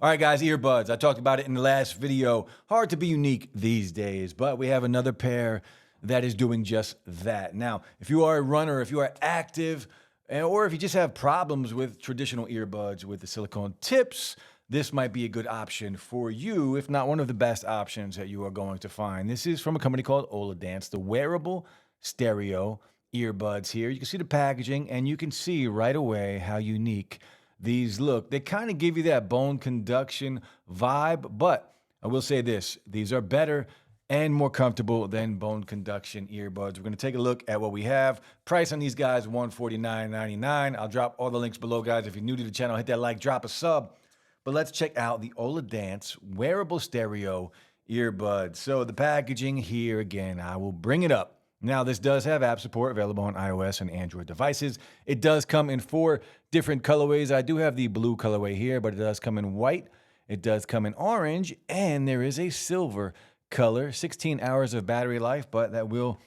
All right, guys, earbuds. I talked about it in the last video. Hard to be unique these days, but we have another pair that is doing just that. Now, if you are a runner, if you are active, or if you just have problems with traditional earbuds with the silicone tips, this might be a good option for you, if not one of the best options that you are going to find. This is from a company called Oladance, the wearable stereo earbuds here. You can see the packaging and you can see right away how unique these look. They kind of give you that bone conduction vibe, but I will say this, these are better and more comfortable than bone conduction earbuds. We're going to take a look at what we have. Price on these guys, $149.99. I'll drop all the links below, guys. If you're new to the channel, hit that like, drop a sub. But let's check out the Oladance wearable stereo earbuds. So the packaging here, again, I will bring it up. Now, this does have app support available on iOS and Android devices. It does come in 4 different colorways. I do have the blue colorway here, but it does come in white. It does come in orange, and there is a silver color. 16 hours of battery life, but that will,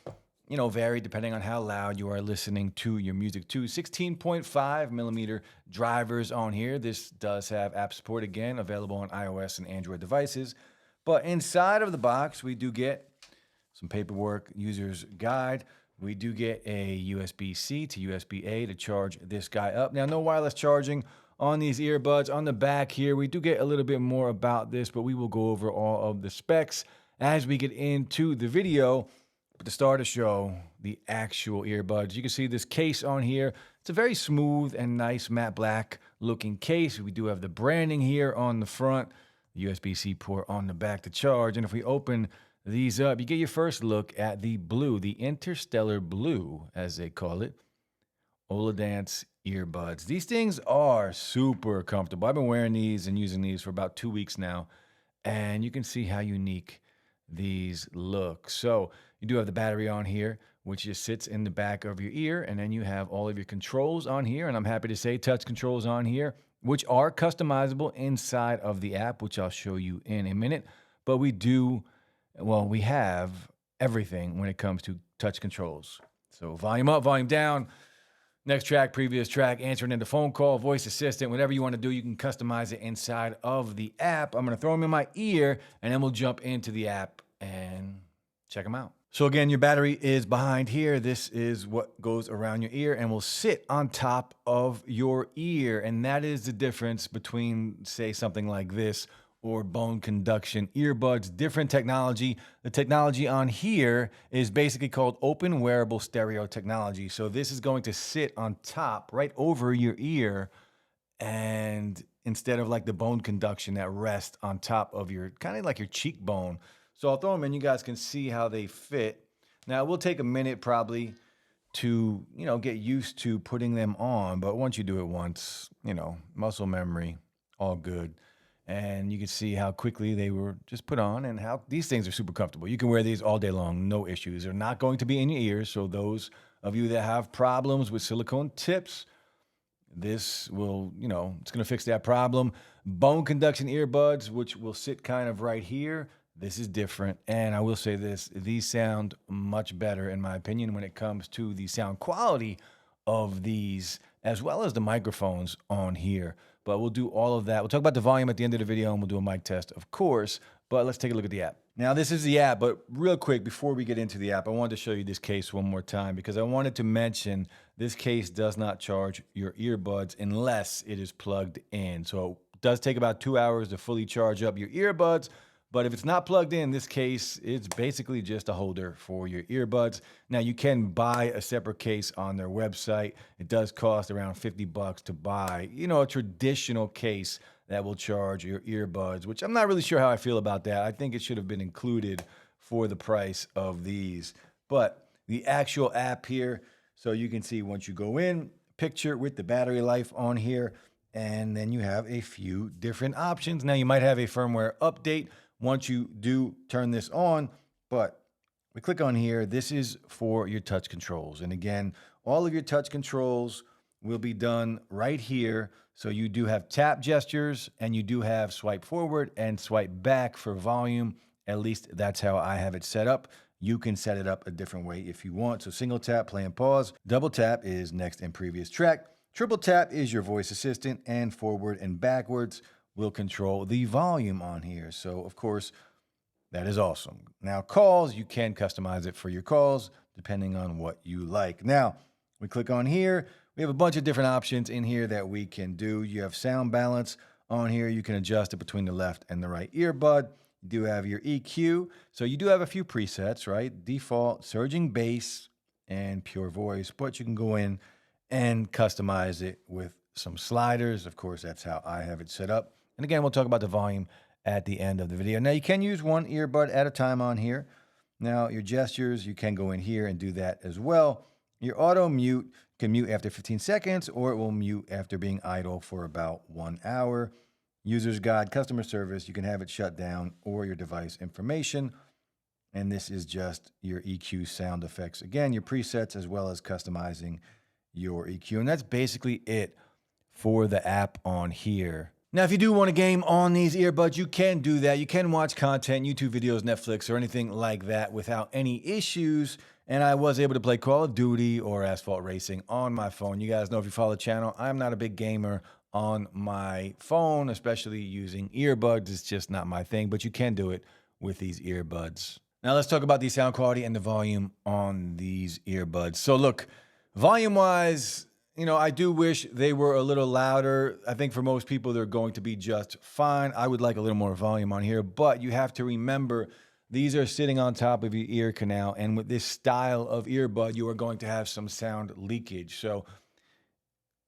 vary depending on how loud you are listening to your music too. 16.5 millimeter drivers on here. This does have app support, again, available on iOS and Android devices. But inside of the box, we do get some paperwork, user's guide. We do get a USB-C to USB-A to charge this guy up. Now, no wireless charging on these earbuds. On the back here, we do get a little bit more about this, but we will go over all of the specs as we get into the video. But to start the show, the actual earbuds. You can see this case on here. It's a very smooth and nice matte black looking case. We do have the branding here on the front, the USB-C port on the back to charge. And if we open these up, you get your first look at the blue, the interstellar blue, as they call it, Oladance earbuds. These things are super comfortable. I've been wearing these and using these for about 2 weeks now, and you can see how unique these look. So you do have the battery on here, which just sits in the back of your ear, and then you have all of your controls on here, and I'm happy to say touch controls on here, which are customizable inside of the app, which I'll show you in a minute. But we have everything when it comes to touch controls. So volume up, volume down, next track, previous track, answering in the phone call, voice assistant, whatever you want to do, you can customize it inside of the app. I'm going to throw them in my ear, and then we'll jump into the app and check them out. So again, your battery is behind here. This is what goes around your ear and will sit on top of your ear. And that is the difference between, say, something like this or bone conduction earbuds. Different technology. The technology on here is basically called open wearable stereo technology. So this is going to sit on top, right over your ear, and instead of like the bone conduction that rests on top of your, kind of like your cheekbone. So I'll throw them in, you guys can see how they fit. Now it will take a minute probably to, get used to putting them on, but once you do it once, muscle memory, all good. And you can see how quickly they were just put on and how these things are super comfortable. You can wear these all day long, no issues. They're not going to be in your ears. So those of you that have problems with silicone tips, this will, it's going to fix that problem. Bone conduction earbuds, which will sit kind of right here. This is different. And I will say this, these sound much better in my opinion when it comes to the sound quality of these, as well as the microphones on here. But we'll do all of that. We'll talk about the volume at the end of the video, and we'll do a mic test, of course. But let's take a look at the app. Now, this is the app, but real quick, before we get into the app, I wanted to show you this case one more time because I wanted to mention this case does not charge your earbuds unless it is plugged in. So it does take about 2 hours to fully charge up your earbuds. But if it's not plugged in this case, it's basically just a holder for your earbuds. Now, you can buy a separate case on their website. It does cost around $50 to buy, a traditional case that will charge your earbuds, which I'm not really sure how I feel about that. I think it should have been included for the price of these. But the actual app here, so you can see once you go in, picture with the battery life on here, and then you have a few different options. Now, you might have a firmware update once you do turn this on, but we click on here. This is for your touch controls. And again, all of your touch controls will be done right here. So you do have tap gestures and you do have swipe forward and swipe back for volume. At least that's how I have it set up. You can set it up a different way if you want. So single tap, play and pause. Double tap is next and previous track. Triple tap is your voice assistant, and forward and backwards will control the volume on here. So, of course, that is awesome. Now, calls, you can customize it for your calls depending on what you like. Now, we click on here. We have a bunch of different options in here that we can do. You have sound balance on here. You can adjust it between the left and the right earbud. You do have your EQ. So you do have a few presets, right? Default, surging bass, and pure voice. But you can go in and customize it with some sliders. Of course, that's how I have it set up. And again, we'll talk about the volume at the end of the video. Now, you can use one earbud at a time on here. Now, your gestures, you can go in here and do that as well. Your auto mute can mute after 15 seconds, or it will mute after being idle for about 1 hour. User's guide, customer service, you can have it shut down, or your device information. And this is just your EQ sound effects. Again, your presets as well as customizing your EQ. And that's basically it for the app on here. Now, if you do want to game on these earbuds, you can do that. You can watch content, YouTube videos, Netflix, or anything like that without any issues. And I was able to play Call of Duty or Asphalt Racing on my phone. You guys know, if you follow the channel, I'm not a big gamer on my phone, especially using earbuds. It's just not my thing, but you can do it with these earbuds. Now, let's talk about the sound quality and the volume on these earbuds. So look, volume-wise, you know, I do wish they were a little louder. I think for most people, they're going to be just fine. I would like a little more volume on here, but you have to remember these are sitting on top of your ear canal, and with this style of earbud, you are going to have some sound leakage. So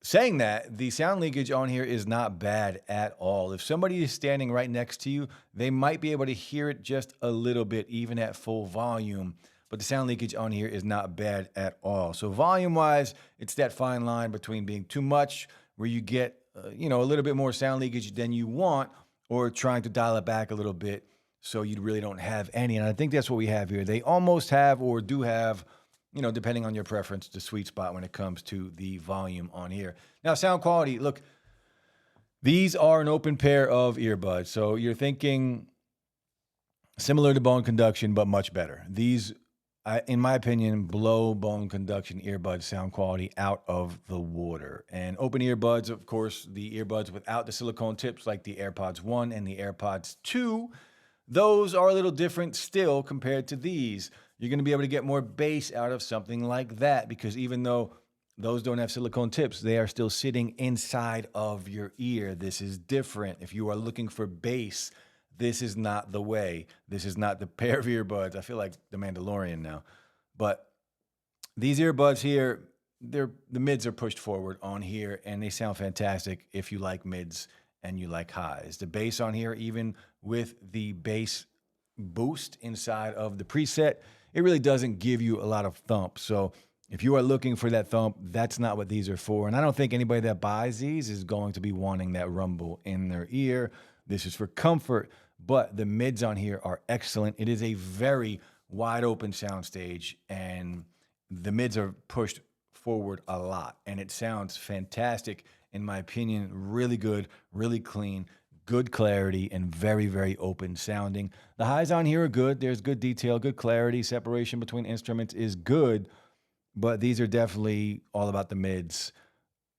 saying that, the sound leakage on here is not bad at all. If somebody is standing right next to you, they might be able to hear it just a little bit, even at full volume. But the sound leakage on here is not bad at all. So volume-wise, it's that fine line between being too much, where you get you know, a little bit more sound leakage than you want, or trying to dial it back a little bit so you really don't have any. And I think that's what we have here. They almost have, or do have, you know, depending on your preference, the sweet spot when it comes to the volume on here. Now, sound quality, look, these are an open pair of earbuds. So you're thinking similar to bone conduction, but much better. These, in my opinion, blow bone conduction earbud sound quality out of the water. And open earbuds, of course, the earbuds without the silicone tips, like the AirPods 1 and the AirPods 2, those are a little different still compared to these. You're going to be able to get more bass out of something like that, because even though those don't have silicone tips, they are still sitting inside of your ear. This is different. If you are looking for bass, this is not the way. This is not the pair of earbuds. I feel like the Mandalorian now. But these earbuds here, the mids are pushed forward on here, and they sound fantastic if you like mids and you like highs. The bass on here, even with the bass boost inside of the preset, it really doesn't give you a lot of thump. So if you are looking for that thump, that's not what these are for. And I don't think anybody that buys these is going to be wanting that rumble in their ear. This is for comfort, but the mids on here are excellent. It is a very wide open soundstage, and the mids are pushed forward a lot, and it sounds fantastic. In my opinion, really good, really clean, good clarity, and very, very open sounding. The highs on here are good. There's good detail, good clarity. Separation between instruments is good, but these are definitely all about the mids,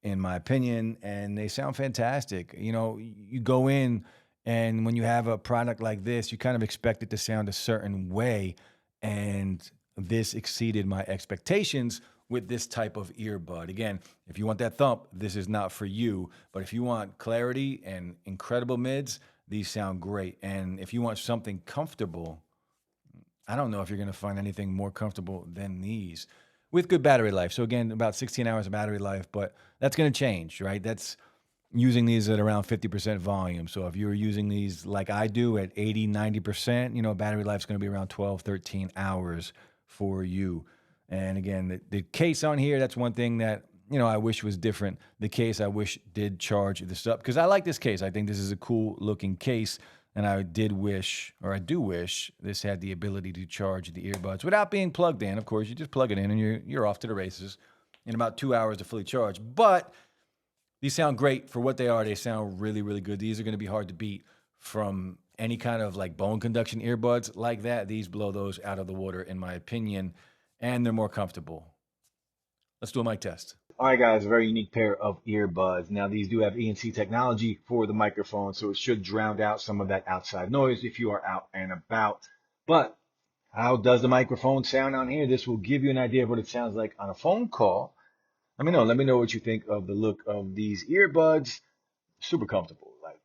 in my opinion, and they sound fantastic. You know, you go in, and when you have a product like this, you kind of expect it to sound a certain way, and this exceeded my expectations with this type of earbud. Again, if you want that thump, this is not for you. But if you want clarity and incredible mids, these sound great. And if you want something comfortable, I don't know if you're going to find anything more comfortable than these, with good battery life. So again, about 16 hours of battery life, but that's going to change, right? That's using these at around 50% volume. So if you're using these like I do at 80, 90%, you know, battery life's going to be around 12, 13 hours for you. And again, the case on here, that's one thing that, you know, I wish was different. The case I wish did charge this up, because I like this case. I think this is a cool looking case. And I do wish this had the ability to charge the earbuds without being plugged in. Of course, you just plug it in and you're off to the races in about 2 hours to fully charge. But these sound great for what they are. They sound really, really good. These are going to be hard to beat from any kind of like bone conduction earbuds like that. These blow those out of the water, in my opinion, and they're more comfortable. Let's do a mic test. All right, guys, a very unique pair of earbuds. Now, these do have ENC technology for the microphone, so it should drown out some of that outside noise if you are out and about. But how does the microphone sound on here? This will give you an idea of what it sounds like on a phone call. Let me know. Let me know what you think of the look of these earbuds. Super comfortable. Like,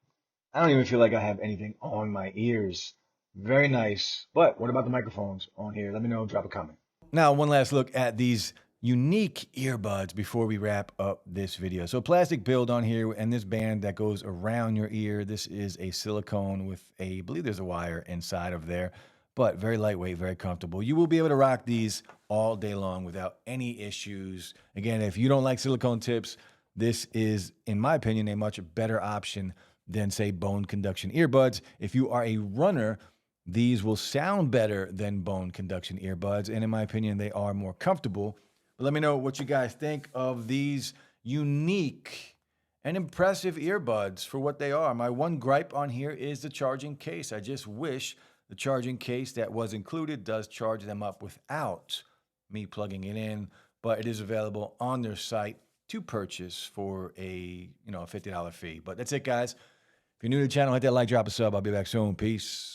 I don't even feel like I have anything on my ears. Very nice. But what about the microphones on here? Let me know. Drop a comment. Now, one last look at these unique earbuds before we wrap up this video. So plastic build on here and this band that goes around your ear. This is a silicone with I believe there's a wire inside of there, but very lightweight, very comfortable. You will be able to rock these all day long without any issues. Again, if you don't like silicone tips, this is, in my opinion, a much better option than, say, bone conduction earbuds. If you are a runner, these will sound better than bone conduction earbuds, and in my opinion, they are more comfortable. But let me know what you guys think of these unique and impressive earbuds for what they are. My one gripe on here is the charging case. I just wish the charging case that was included does charge them up without me plugging it in, but it is available on their site to purchase for a $50 fee. But that's it, guys. If you're new to the channel, hit that like, drop a sub. I'll be back soon. Peace.